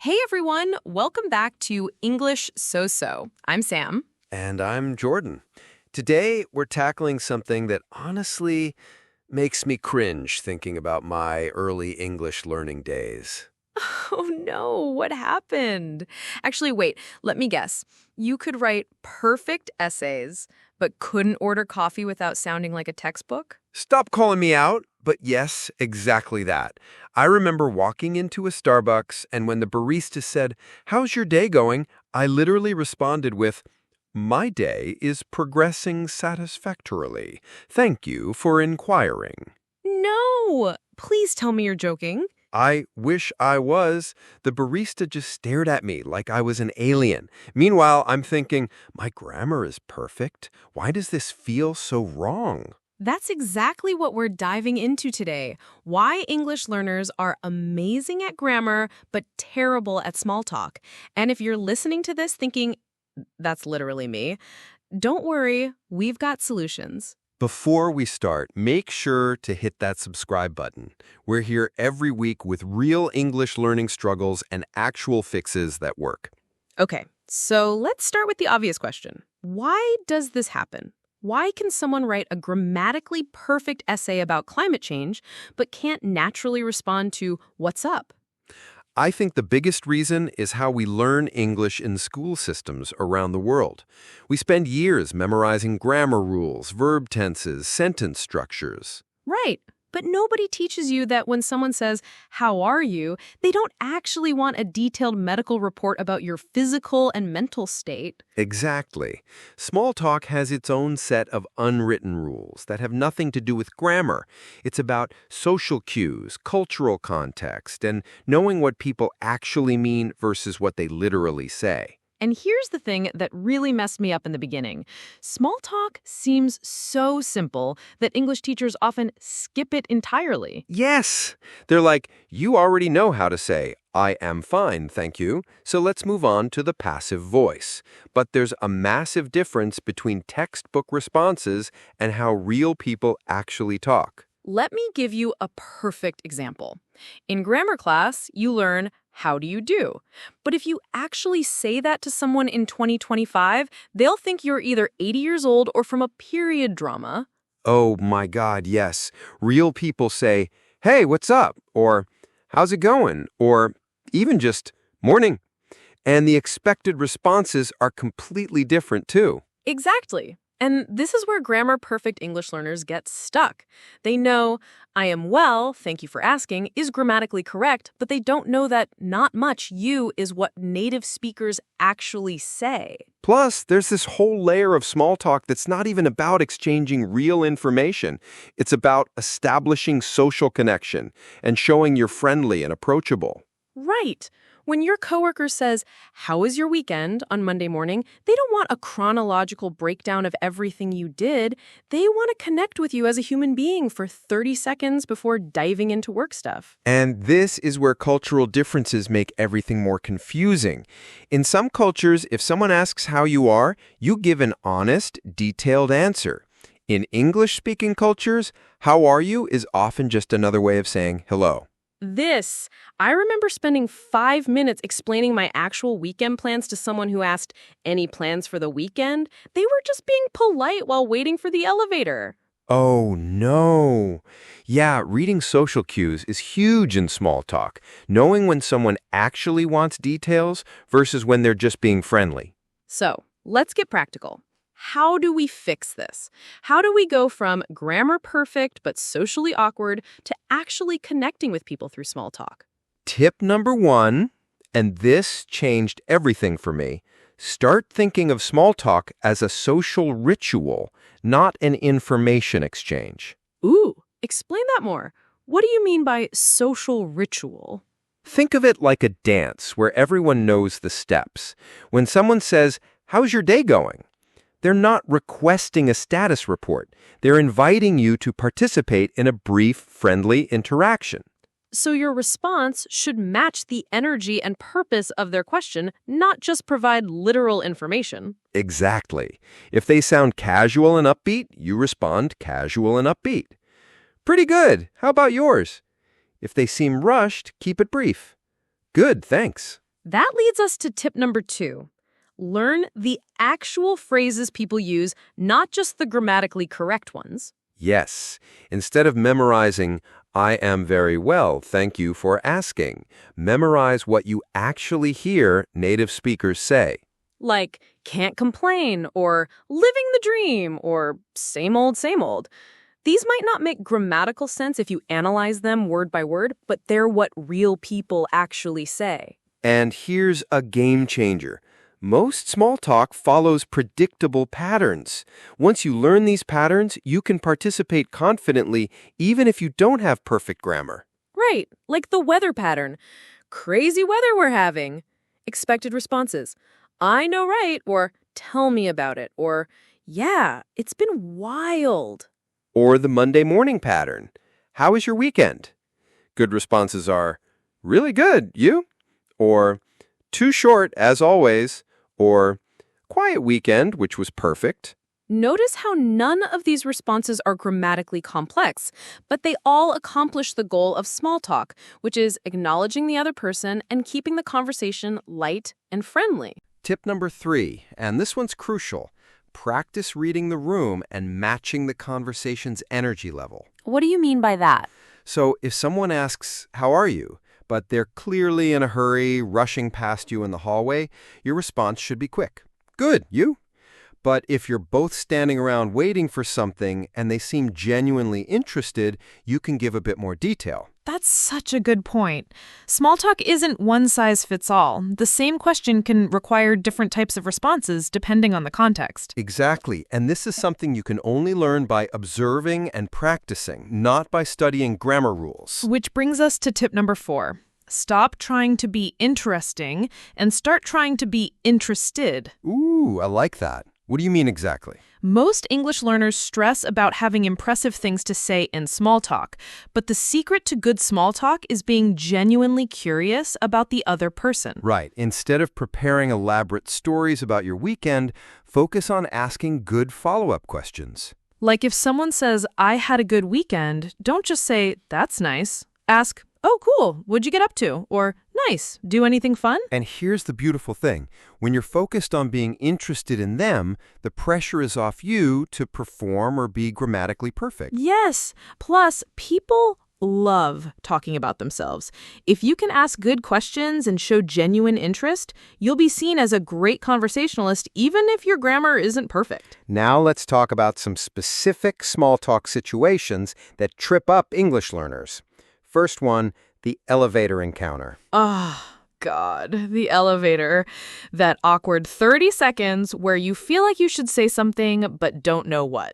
Hey everyone, welcome back to English So-So. I'm Sam. And I'm Jordan. Today, we're tackling something that honestly makes me cringe thinking about my early English learning days. Oh no, what happened? Actually, wait, let me guess. You could write perfect essays, but couldn't order coffee without sounding like a textbook? Stop calling me out, but yes, exactly that. I remember walking into a Starbucks, and when the barista said, "How's your day going?" I literally responded with, "My day is progressing satisfactorily. Thank you for inquiring." No! Please tell me you're joking. I wish I was. The barista just stared at me like I was an alien. Meanwhile, I'm thinking, my grammar is perfect. Why does this feel so wrong? That's exactly what we're diving into today. Why English learners are amazing at grammar, but terrible at small talk. And if you're listening to this thinking, that's literally me, don't worry, we've got solutions. Before we start, make sure to hit that subscribe button. We're here every week with real English learning struggles and actual fixes that work. Okay, so let's start with the obvious question. Why does this happen? Why can someone write a grammatically perfect essay about climate change, but can't naturally respond to what's up? I think the biggest reason is how we learn English in school systems around the world. We spend years memorizing grammar rules, verb tenses, sentence structures. Right. But nobody teaches you that when someone says, "How are you?" they don't actually want a detailed medical report about your physical and mental state. Exactly. Small talk has its own set of unwritten rules that have nothing to do with grammar. It's about social cues, cultural context, and knowing what people actually mean versus what they literally say. And here's the thing that really messed me up in the beginning. Small talk seems so simple that English teachers often skip it entirely. Yes! They're like, you already know how to say, "I am fine, thank you," so let's move on to the passive voice. But there's a massive difference between textbook responses and how real people actually talk. Let me give you a perfect example. In grammar class, you learn how do you do? But if you actually say that to someone in 2025, they'll think you're either 80 years old or from a period drama. Oh my God, yes. Real people say, "Hey, what's up?" Or "How's it going?" Or even just "Morning." And the expected responses are completely different too. Exactly. And this is where grammar perfect English learners get stuck. They know, "I am well, thank you for asking," is grammatically correct, but they don't know that "not much you" is what native speakers actually say. Plus, there's this whole layer of small talk that's not even about exchanging real information. It's about establishing social connection and showing you're friendly and approachable. Right. When your coworker says, "How was your weekend?" on Monday morning, they don't want a chronological breakdown of everything you did. They want to connect with you as a human being for 30 seconds before diving into work stuff. And this is where cultural differences make everything more confusing. In some cultures, if someone asks how you are, you give an honest, detailed answer. In English-speaking cultures, "how are you" is often just another way of saying hello. I remember spending 5 minutes explaining my actual weekend plans to someone who asked, "Any plans for the weekend?" They were just being polite while waiting for the elevator. Oh, no. Yeah, reading social cues is huge in small talk, knowing when someone actually wants details versus when they're just being friendly. So, let's get practical. How do we fix this? How do we go from grammar perfect but socially awkward to actually connecting with people through small talk? Tip number one, and this changed everything for me, start thinking of small talk as a social ritual, not an information exchange. Ooh, explain that more. What do you mean by social ritual? Think of it like a dance where everyone knows the steps. When someone says, "How's your day going?" they're not requesting a status report. They're inviting you to participate in a brief, friendly interaction. So your response should match the energy and purpose of their question, not just provide literal information. Exactly. If they sound casual and upbeat, you respond casual and upbeat. "Pretty good. How about yours?" If they seem rushed, keep it brief. "Good, thanks." That leads us to tip number 2. Learn the actual phrases people use, not just the grammatically correct ones. Yes. Instead of memorizing, I am very well, thank you for asking, memorize what you actually hear native speakers say. Like, can't complain, or living the dream, or same old, same old. These might not make grammatical sense if you analyze them word by word, but they're what real people actually say. And here's a game changer. Most small talk follows predictable patterns. Once you learn these patterns, you can participate confidently even if you don't have perfect grammar. Right, like the weather pattern. Crazy weather we're having. Expected responses. I know, right? Or tell me about it. Or yeah, it's been wild. Or the Monday morning pattern. How was your weekend? Good responses are, really good, you? Or, too short, as always. Or, quiet weekend, which was perfect. Notice how none of these responses are grammatically complex, but they all accomplish the goal of small talk, which is acknowledging the other person and keeping the conversation light and friendly. Tip number 3, and this one's crucial. Practice reading the room and matching the conversation's energy level. What do you mean by that? So if someone asks, how are you? But they're clearly in a hurry, rushing past you in the hallway, your response should be quick. Good, you? But if you're both standing around waiting for something and they seem genuinely interested, you can give a bit more detail. That's such a good point. Small talk isn't one size fits all. The same question can require different types of responses depending on the context. Exactly, and this is something you can only learn by observing and practicing, not by studying grammar rules. Which brings us to tip number 4. Stop trying to be interesting and start trying to be interested. Ooh, I like that. What do you mean exactly? Most English learners stress about having impressive things to say in small talk, but the secret to good small talk is being genuinely curious about the other person. Right. Instead of preparing elaborate stories about your weekend, focus on asking good follow-up questions. Like if someone says, I had a good weekend, don't just say, that's nice. Ask, oh, cool, what'd you get up to? Or, nice, do anything fun? And here's the beautiful thing. When you're focused on being interested in them, the pressure is off you to perform or be grammatically perfect. Yes. Plus, people love talking about themselves. If you can ask good questions and show genuine interest, you'll be seen as a great conversationalist even if your grammar isn't perfect. Now let's talk about some specific small talk situations that trip up English learners. First one, the elevator encounter. Oh, God, the elevator. That awkward 30 seconds where you feel like you should say something but don't know what.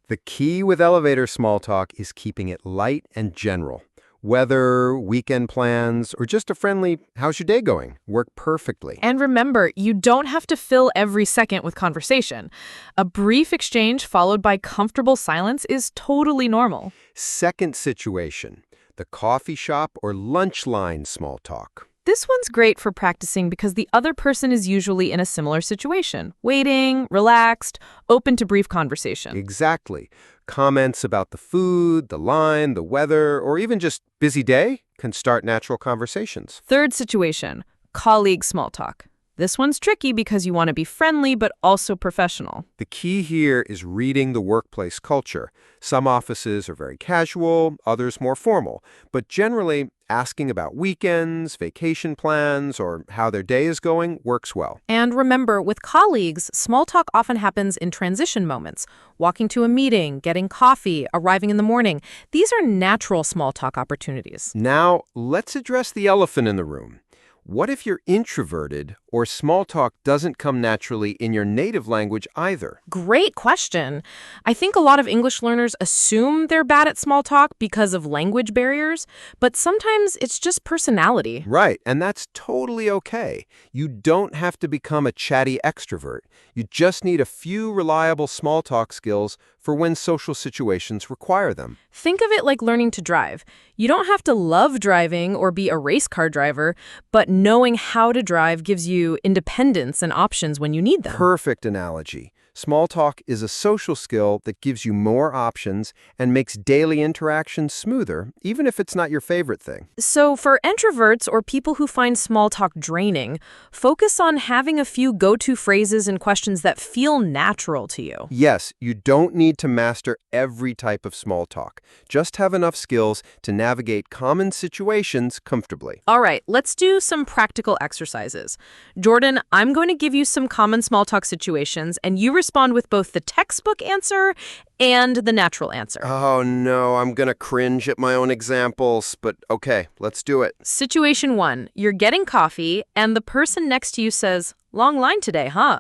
The key with elevator small talk is keeping it light and general. Weather, weekend plans, or just a friendly, how's your day going? Work perfectly. And remember, you don't have to fill every second with conversation. A brief exchange followed by comfortable silence is totally normal. Second situation, the coffee shop or lunch line small talk. This one's great for practicing because the other person is usually in a similar situation, waiting, relaxed, open to brief conversation. Exactly. Comments about the food, the line, the weather, or even just busy day can start natural conversations. Third situation, colleague small talk. This one's tricky because you want to be friendly but also professional. The key here is reading the workplace culture. Some offices are very casual, others more formal, but generally asking about weekends, vacation plans, or how their day is going works well. And remember, with colleagues, small talk often happens in transition moments. Walking to a meeting, getting coffee, arriving in the morning. These are natural small talk opportunities. Now, let's address the elephant in the room. What if you're introverted or small talk doesn't come naturally in your native language either? Great question. I think a lot of English learners assume they're bad at small talk because of language barriers, but sometimes it's just personality. Right, and that's totally okay. You don't have to become a chatty extrovert. You just need a few reliable small talk skills for when social situations require them. Think of it like learning to drive. You don't have to love driving or be a race car driver, but knowing how to drive gives you independence and options when you need them. Perfect analogy. Small talk is a social skill that gives you more options and makes daily interactions smoother, even if it's not your favorite thing. So for introverts or people who find small talk draining, focus on having a few go-to phrases and questions that feel natural to you. Yes, you don't need to master every type of small talk. Just have enough skills to navigate common situations comfortably. All right, let's do some practical exercises. Jordan, I'm going to give you some common small talk situations, and you respond with both the textbook answer and the natural answer. Oh no, I'm gonna cringe at my own examples, but okay, let's do it. Situation 1, you're getting coffee, and the person next to you says, "Long line today, huh?"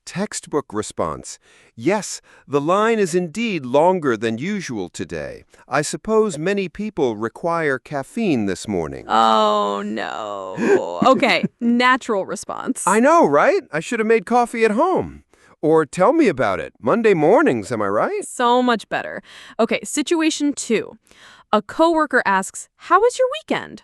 Textbook response. Yes, the line is indeed longer than usual today. I suppose many people require caffeine this morning. Oh, no. Okay, natural response. I know, right? I should have made coffee at home. Or tell me about it. Monday mornings, am I right? So much better. Okay, situation 2. A coworker asks, "How was your weekend?"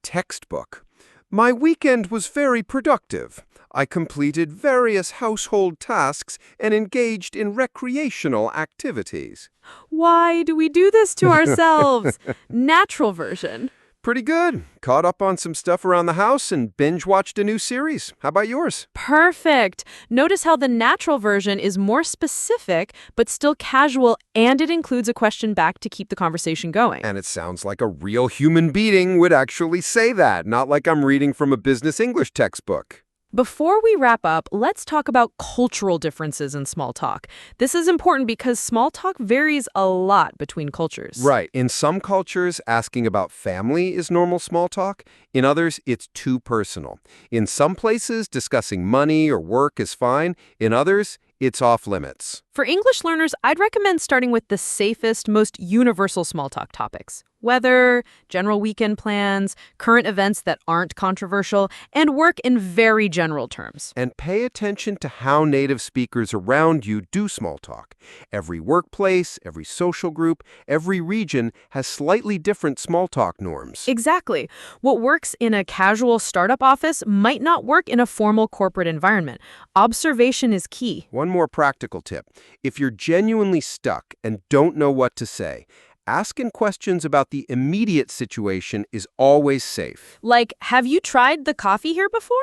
Textbook. My weekend was very productive. I completed various household tasks and engaged in recreational activities. Why do we do this to ourselves? Natural version. Pretty good. Caught up on some stuff around the house and binge-watched a new series. How about yours? Perfect. Notice how the natural version is more specific, but still casual, and it includes a question back to keep the conversation going. And it sounds like a real human being would actually say that, not like I'm reading from a business English textbook. Before we wrap up, let's talk about cultural differences in small talk. This is important because small talk varies a lot between cultures. Right. In some cultures, asking about family is normal small talk. In others, it's too personal. In some places, discussing money or work is fine. In others, it's off limits. For English learners, I'd recommend starting with the safest, most universal small talk topics. Weather, general weekend plans, current events that aren't controversial, and work in very general terms. And pay attention to how native speakers around you do small talk. Every workplace, every social group, every region has slightly different small talk norms. Exactly. What works in a casual startup office might not work in a formal corporate environment. Observation is key. One more practical tip. If you're genuinely stuck and don't know what to say, asking questions about the immediate situation is always safe. Like, have you tried the coffee here before?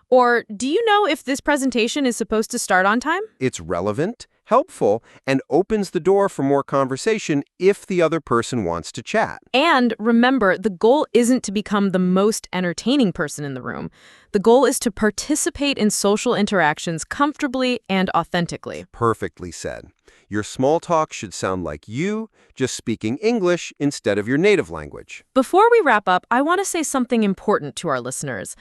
Or do you know if this presentation is supposed to start on time? It's relevant, helpful, and opens the door for more conversation if the other person wants to chat. And remember, the goal isn't to become the most entertaining person in the room. The goal is to participate in social interactions comfortably and authentically. Perfectly said. Your small talk should sound like you, just speaking English instead of your native language. Before we wrap up, I want to say something important to our listeners.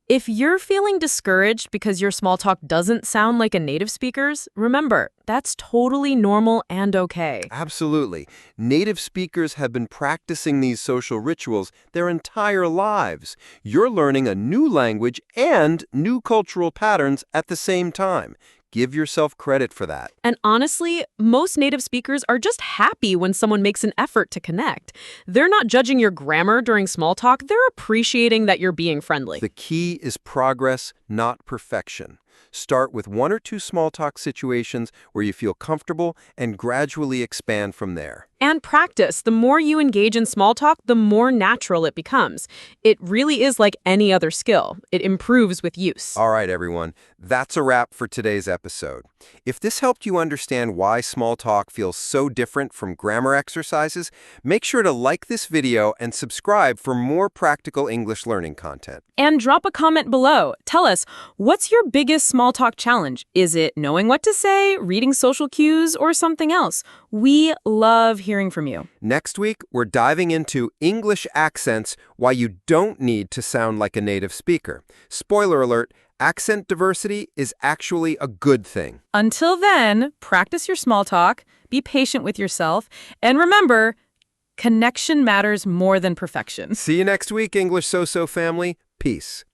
If you're feeling discouraged because your small talk doesn't sound like a native speaker's, remember, that's totally normal and okay. Absolutely. Native speakers have been practicing these social rituals their entire lives. You're learning a new language and new cultural patterns at the same time. Give yourself credit for that. And honestly, most native speakers are just happy when someone makes an effort to connect. They're not judging your grammar during small talk. They're appreciating that you're being friendly. The key is progress, not perfection. Start with 1 or 2 small talk situations where you feel comfortable and gradually expand from there. And practice. The more you engage in small talk, the more natural it becomes. It really is like any other skill. It improves with use. All right, everyone. That's a wrap for today's episode. If this helped you understand why small talk feels so different from grammar exercises, make sure to like this video and subscribe for more practical English learning content. And drop a comment below. Tell us, what's your biggest small talk challenge? Is it knowing what to say, reading social cues, or something else? We love hearing from you. Next week, we're diving into English accents, why you don't need to sound like a native speaker. Spoiler alert, accent diversity is actually a good thing. Until then, practice your small talk, be patient with yourself, and remember, connection matters more than perfection. See you next week, English So-So family. Peace.